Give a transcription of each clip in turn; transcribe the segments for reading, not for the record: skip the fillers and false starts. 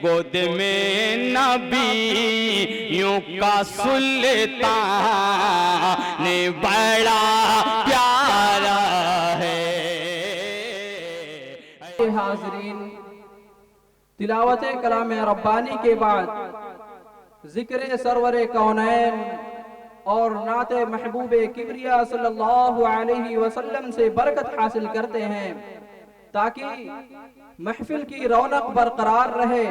गोद में नबियों का सुल्तान बड़ा प्यारा है। हाज़रीन, तिलावत कलाम रब्बानी के बाद जिक्र सरवरे कौनैन और नाते महबूबे किबरिया सल्लल्लाहु अलैहि वसल्लम से बरकत हासिल करते हैं ताकि महफिल की रौनक बरकरार रहे,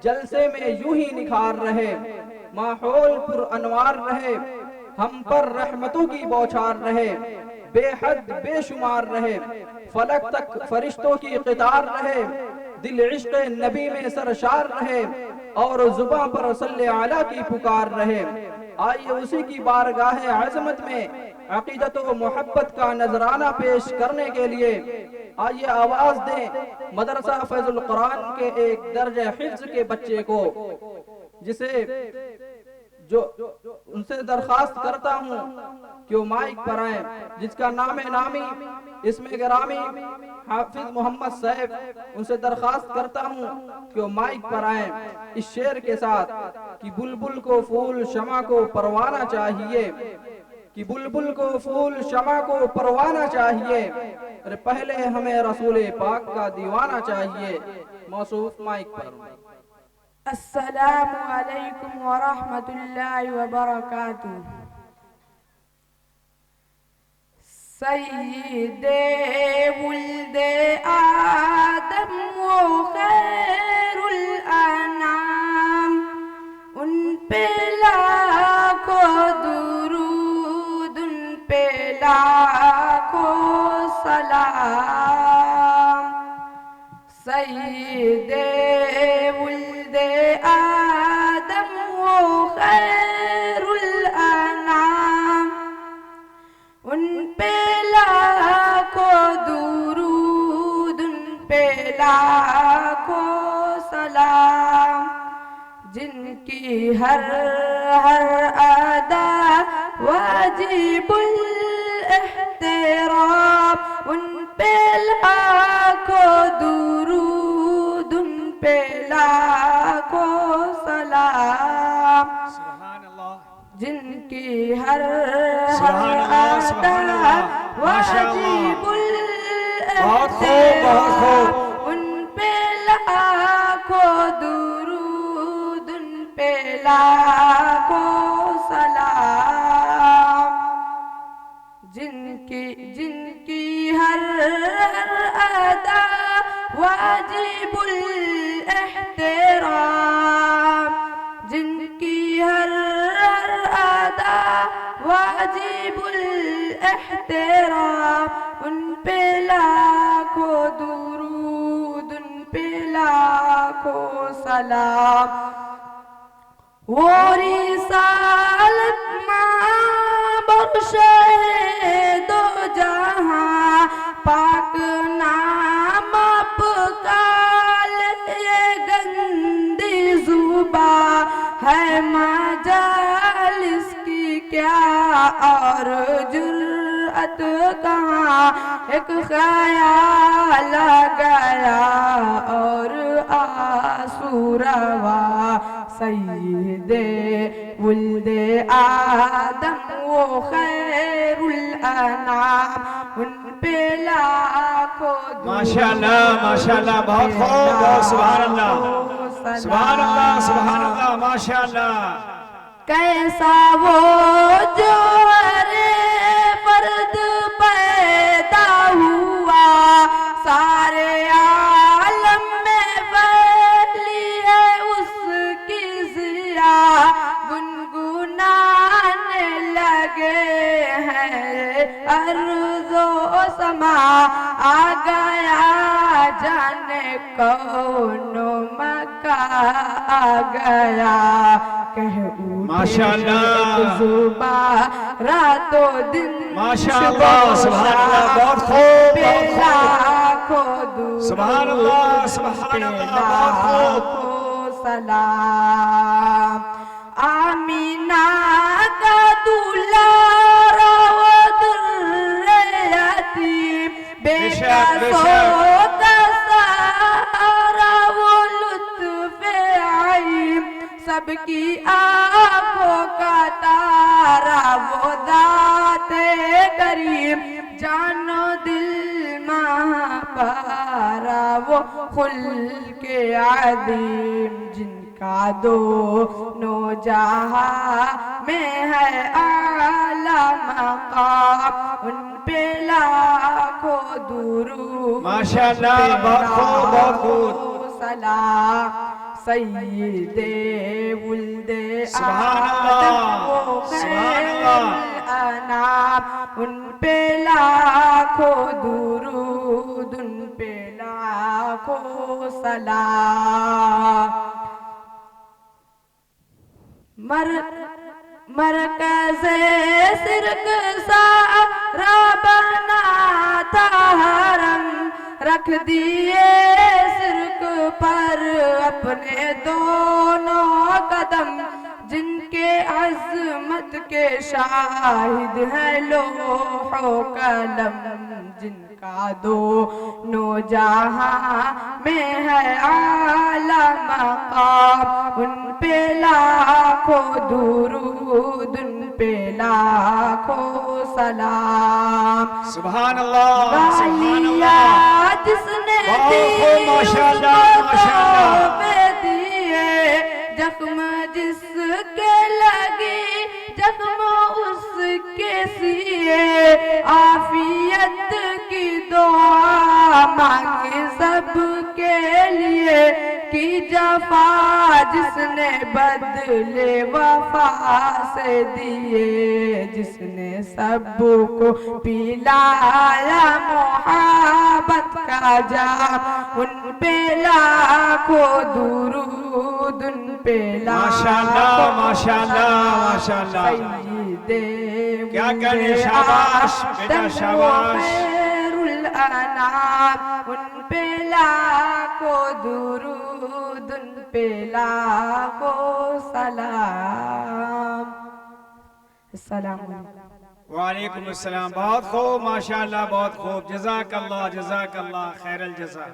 जलसे में यूं ही निखार रहे, माहौल पुर अनवार रहे, हम पर रहमतों की बौछार रहे, बेहद बेशुमार रहे, फलक तक फरिश्तों की क़ितार रहे, दिल इश्क़ नबी में सरशार रहे और जुबां पर सल्ले आला की पुकार रहे। आइए उसी की बारगाह अज़मत में अक़ीदत व मोहब्बत का नजराना पेश करने के लिए आइए आवाज दें मदरसा फैजुल कुरान के एक दर्ज हिफ्ज़ के बच्चे को, जिसे जो उनसे दरखास्त करता हूँ कि वो माइक पर आए, जिसका नाम नामी इसमें गिरामी हाफिज मोहम्मद सैफ, उनसे दरखास्त करता हूँ कि वो माइक पर आए इस शेर के साथ कि बुलबुल को फूल शमा को परवाना चाहिए, कि बुलबुल को फूल शमा को परवाना चाहिए, अरे पहले हमें रसूल पाक का दीवाना चाहिए। मौसूफ माइक पर। अस्सलामु अलैकुम व रहमतुल्लाहि व बरकातुहू। सय्यिदे वुल्दे आदम व खैरुल अनाम, उन पे लाखों दुरूद, उन पे लाखों सलाम। सय्यिदे वुल्दे आदम व खैरुल अनाम, उन पे लाखों दुरूद, उन पे लाखों सलाम। जिनकी हर हर अदा वाजिबुल एहतराम, उन पे लाखों दुरूद, उन पे लाखों सलाम। जिनकी हर हर अदा वाजिबुल एहतराम, उन पे लाखों दुरूद, उन पे लाखों सलाम। जिनकी हर अदा वाजिबुल एहतराम, जिनकी हर अदा वाजिबुल एहतराम, उन पे लाखों दुरूद, उन पे लाखों सलाम। वो रिसालत बख्शे दो जहां, पाक नाम पुकार ये गंदी जुबा है मजालिस की क्या और जुर्अत कहाँ, एक ख्याल गया और आंसू रवा। सय्यिदे वुल्दे आदम वो खैरुल अनाम, उन पे लाखों माशाअल्लाह माशाअल्लाह, बहुत खूब, सुभान अल्लाह सुभान अल्लाह सुभान अल्लाह, माशाअल्लाह। कैसा वो जो हरे फर्द पैदा हुआ, सारे आलम में फैली है उसकी ज़िया, गुनगुनाने लगे हैं अर्ज़ो समा, आ गया जाने कौनो मका आ गया, कह माशाअल्लाह जुबा रातों दिन माशाअल्लाह, सुभान अल्लाह, बहुत खूब सुभान अल्लाह सुभान अल्लाह, बहुत खूब। सलाम। आमीना का दुलारा वो दुर्रे यतीम, बेटा सोता सारा वो लुत्फ़े सबकी आंखों का तारा वो दाते करीम, जानो दिल महापारा वो खुल के आदीम, जिनका दोनों जहां में है आला मकाम, उन पे लाखों दुरूद माशाअल्लाह, बहुत खूब, बहुत खूब। सलाम सय्यिदे वुल्दे सुभान आदम अल्लाह, वो सुभान अल्लाह। अनाम, उन पे लाखों दुरूद, उन पे लाखों सलाम। मरकज़े सिर्क सारा बना था हरम, रख दिए सिर्क पर अपने दोनों कदम, जिनके अज़मत के शाहिद हैं लोहो कलम, जिनका दोनों जहां में है आला मकाम, उन पे लाखों दुरूद, उन पे लाखों सलाम। सुभान अल्लाह, सुभान गालियाँ अल्लाह। जिसने बहुत दी खूब, माशाअल्लाह, माशाअल्लाह। पे दिए, जख्म जिसके लगी जख्म उसके सिए, आफियत की दुआ मांगे सबके लिए, की जफा जिसने बदले वफा से दिए, जिसने सबको पिलाया मोहब्बत का जाम, उन पे लाखों दुरूद, उन पे माशाअल्लाह, माशाअल्लाह, माशाअल्लाह। सय्यिदे क्या कहने, शाबाश बेटा, शाबाश। खैरुल अनाम, उन पे लाखों दुरूद, उन पे लाखों सलाम। अस्सलाम वालेकुम। वालेकुम अस्सलाम। बहुत खूब, माशाअल्लाह, बहुत खूब। जज़ाकल्लाह, जज़ाकल्लाह खैरल जज़ा।